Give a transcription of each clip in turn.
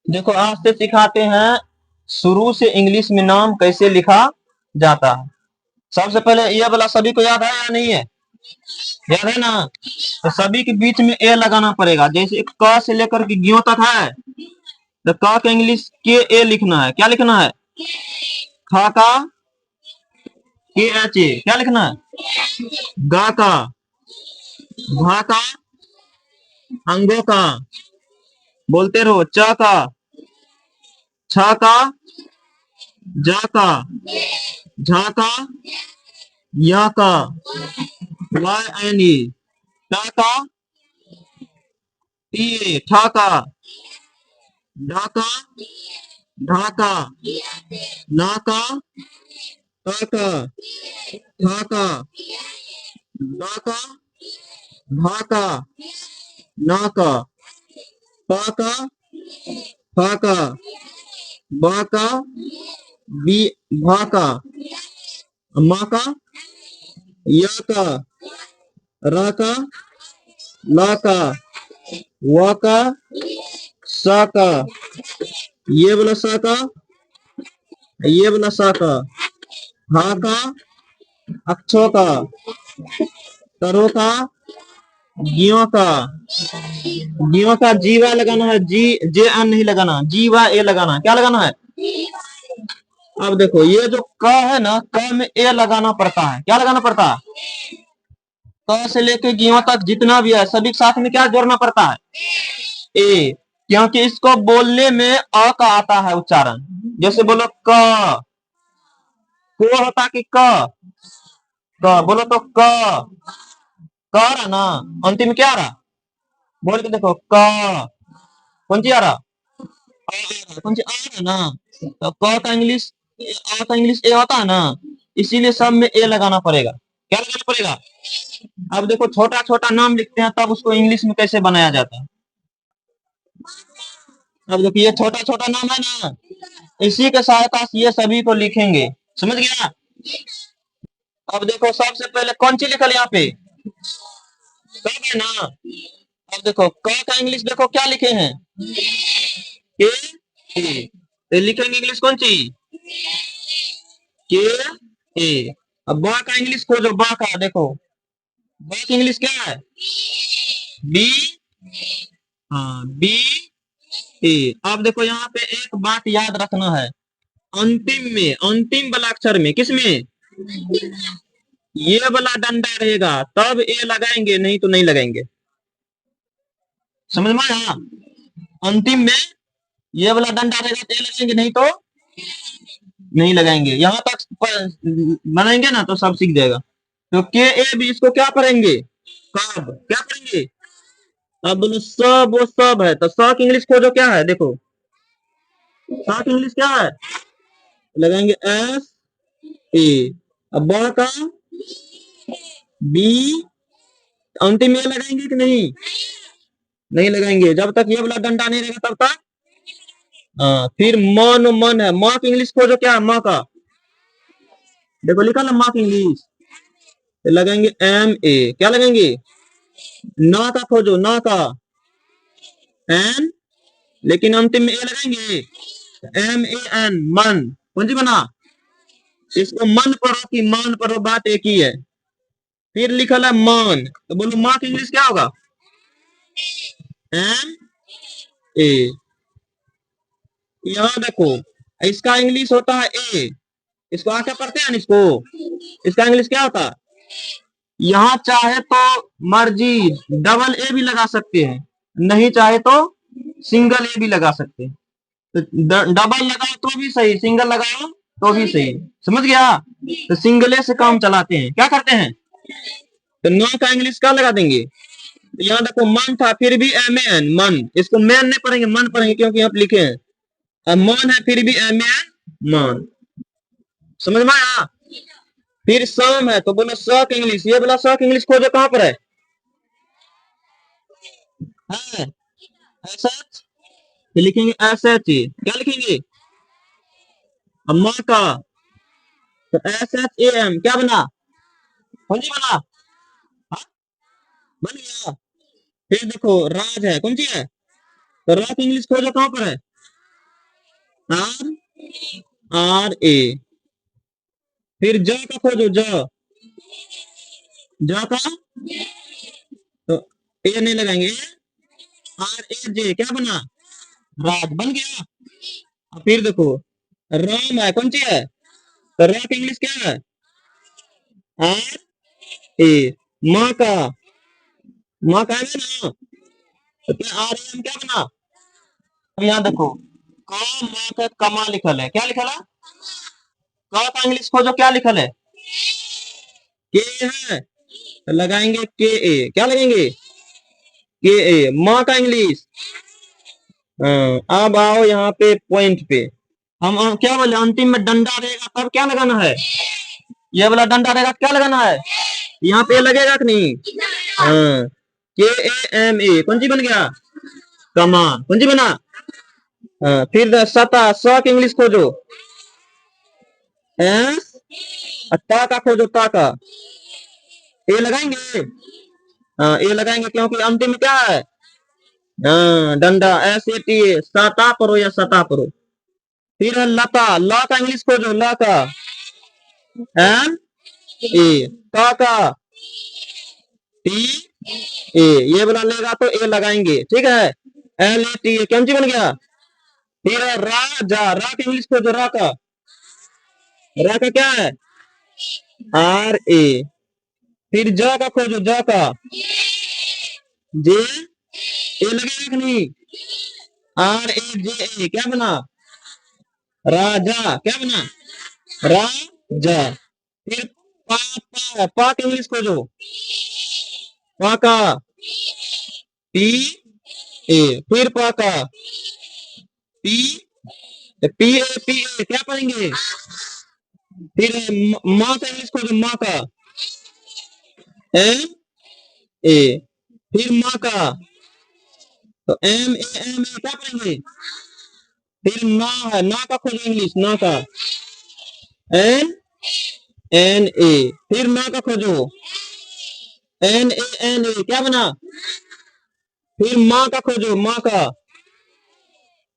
देखो आज से सिखाते हैं शुरू से इंग्लिश में नाम कैसे लिखा जाता है। सबसे पहले ये वाला सभी को याद है या नहीं है? याद है ना? तो सभी के बीच में ए लगाना पड़ेगा। जैसे क से लेकर के ज्यों तक है तो क का इंग्लिश के ए लिखना है। क्या लिखना है? ख का के एच ए। क्या लिखना है? ग का घ का अंगों का बोलते रहो। च का छ का ज का झ का य का वाई एन ई ट का टी ए ठ का ढ का ढ का न का क का थ का द का भ का न का प का फ का ब का बी भ का म का य का र का ल का व का स का ये वाला स का ये वाला स का हा का अक्षों का तरो का गियों का जीवा लगाना है। जी जे एन नहीं लगाना, जीवा ए लगाना। क्या लगाना है? अब देखो ये जो क है ना, क में ए लगाना पड़ता है। क्या लगाना पड़ता है? क से लेके गियों तक जितना भी है सभी के साथ में क्या जोड़ना पड़ता है? ए। क्योंकि इसको बोलने में अ का आता है उच्चारण। जैसे बोलो क, को होता कि क? क बोलो तो क रहा ना, अंतिम क्या आ रहा? बोल के देखो क। कौन सी आ रहा? कौन सी आ रहा ना? तो क का इंग्लिश आ का इंग्लिश ए होता है ना, इसीलिए सब में ए लगाना पड़ेगा। क्या लगाना पड़ेगा? अब देखो छोटा छोटा नाम लिखते हैं तब उसको इंग्लिश में कैसे बनाया जाता है। अब देखो ये छोटा छोटा नाम है ना, इसी के सहायता से ये सभी को लिखेंगे। समझ गया? अब देखो सबसे पहले कौन सी लिखल यहाँ पे? क है ना। अब देखो क का इंग्लिश देखो क्या लिखे हैं? के ए। तो लिखेंगे इंग्लिश कौन सी? के ए। अब ब का इंग्लिश खोजो। ब का देखो, ब की इंग्लिश क्या है? बी। हाँ बी ए। अब देखो यहाँ पे एक बात याद रखना है, अंतिम में, अंतिम वाला अक्षर में, किसमें? ये वाला डंडा रहेगा तब ए लगाएंगे, नहीं तो नहीं लगाएंगे। समझ में आया? अंतिम में ये वाला डंडा रहेगा तो ए लगाएंगे, नहीं तो नहीं लगाएंगे। यहाँ तक बनाएंगे ना तो सब सीख जाएगा। तो के ए भी इसको क्या पढ़ेंगे? कब। क्या पढ़ेंगे? अब बोलो सब, वो सब है तो स की इंग्लिश खोजो। क्या है देखो, स की इंग्लिश क्या है? लगाएंगे एस ए। अब ब का बी, अंतिम में लगाएंगे कि नहीं? नहीं लगाएंगे। जब तक ये वाला डंडा नहीं रहेगा तब तक। फिर मन, मन है। माँ की इंग्लिश खोजो। क्या है माँ का? देखो लिखा ना माँ की इंग्लिश, तो लगाएंगे एम ए। क्या लगाएंगे? ना का खोजो, ना का एन, लेकिन अंतिम में ए लगाएंगे। एम ए एन, मन। कौन सी बना? इसको मन पढ़ो कि मान पढ़ो, बात एक ही है। फिर लिखल है मान, तो बोलो माँ की इंग्लिश क्या होगा? M A. यहाँ देखो इसका इंग्लिश होता है ए, इसको आके पढ़ते हैं ना, इसका इंग्लिश क्या होता है? यहाँ चाहे तो मर्जी डबल ए भी लगा सकते हैं, नहीं चाहे तो सिंगल ए भी लगा सकते हैं। तो डबल लगाओ तो भी सही, सिंगल लगाओ तो भी सही। समझ गया? तो सिंगल ए से काम चलाते हैं। क्या करते हैं? तो नो का इंग्लिश क्या लगा देंगे? तो यहाँ देखो मन था फिर भी एम एन, मन। इसको मैन नहीं पढ़ेंगे, मन पढ़ेंगे, क्योंकि यहाँ पे लिखे हैं। अब मन है फिर भी एम एन, मन। समझ में आया? फिर सम है तो बोलो स की इंग्लिश। ये बोला स की इंग्लिश खोजो, कहां पर है? एस एच, लिखेंगे एस एच। क्या लिखेंगे? अम्मा का, तो एस एच ए एम। क्या बना? कौन सी बना? हाँ? बन गया। फिर देखो राज है, कौन सी है? तो रा की इंग्लिश खोजो, कहां पर है? Are R A. फिर ज का खोजो, ज का तो ए नहीं लगाएंगे, आर ए जे क्या बना, राज बन गया। अब फिर देखो राम है, कौन सी है, तो रा की इंग्लिश क्या है, आर ए। माँ का, माँ का है ना, तो क्या आर ए एम क्या बना। तो यहाँ देखो क माँ का कमा लिखल है, क्या लिखल है, क का इंग्लिश खोजो क्या लिखल है, के है, तो लगाएंगे के ए, क्या लगाएंगे, के ए। माँ का इंग्लिश, अब आओ यहाँ पे पॉइंट पे। हम क्या बोले, अंतिम में डंडा रहेगा तब क्या लगाना है, ये वाला डंडा रहेगा क्या लगाना है, यहाँ पे लगेगा कि नहीं, हाँ। के ए एम ए कौन सी बन गया, कमान, कौन सी बना, हाँ। फिर सता, स की इंग्लिश खोजो, एस, ता का खोजो, ता का ए लगाएंगे, हाँ ए लगाएंगे क्योंकि अंतिम में क्या है, हाँ डंडा, एस ए टी ए, सता परो या सता परो। फिर है लता, ला का इंग्लिश खोजो, ला का एम ए, ता का टी ए, ये वाला लेगा तो ए लगाएंगे, ठीक है। एल ए टी ए कौन सी बन गया। फिर है राजा, रा का इंग्लिश खोजो, रा का, रा का क्या है, आर ए। फिर ज का खोजो, ज का जे, ए लगेगा कि नहीं, आर ए जे ए क्या बना, राजा, क्या बना, राजा। फिर पा, पा का इंग्लिश खोजो, पा का पी ए। फिर पा का P, P A P A क्या पढ़ेंगे। फिर माँ का इंग्लिश खोजो, माँ का एम ए। फिर माँ का तो एम ए क्या पढ़ेंगे। फिर ना है, ना का खोजो इंग्लिश, ना का एन एन ए। फिर ना का खोजो, एन ए क्या बना। फिर माँ का खोजो, माँ का,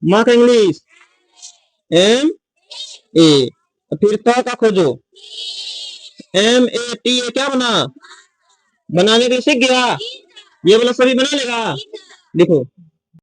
माँ का इंग्लिश एम ए। फिर ता का खोजो, एम ए टी ए क्या बना। बनाने के लिए सीख गया, ये वाला सभी बना लेगा। देखो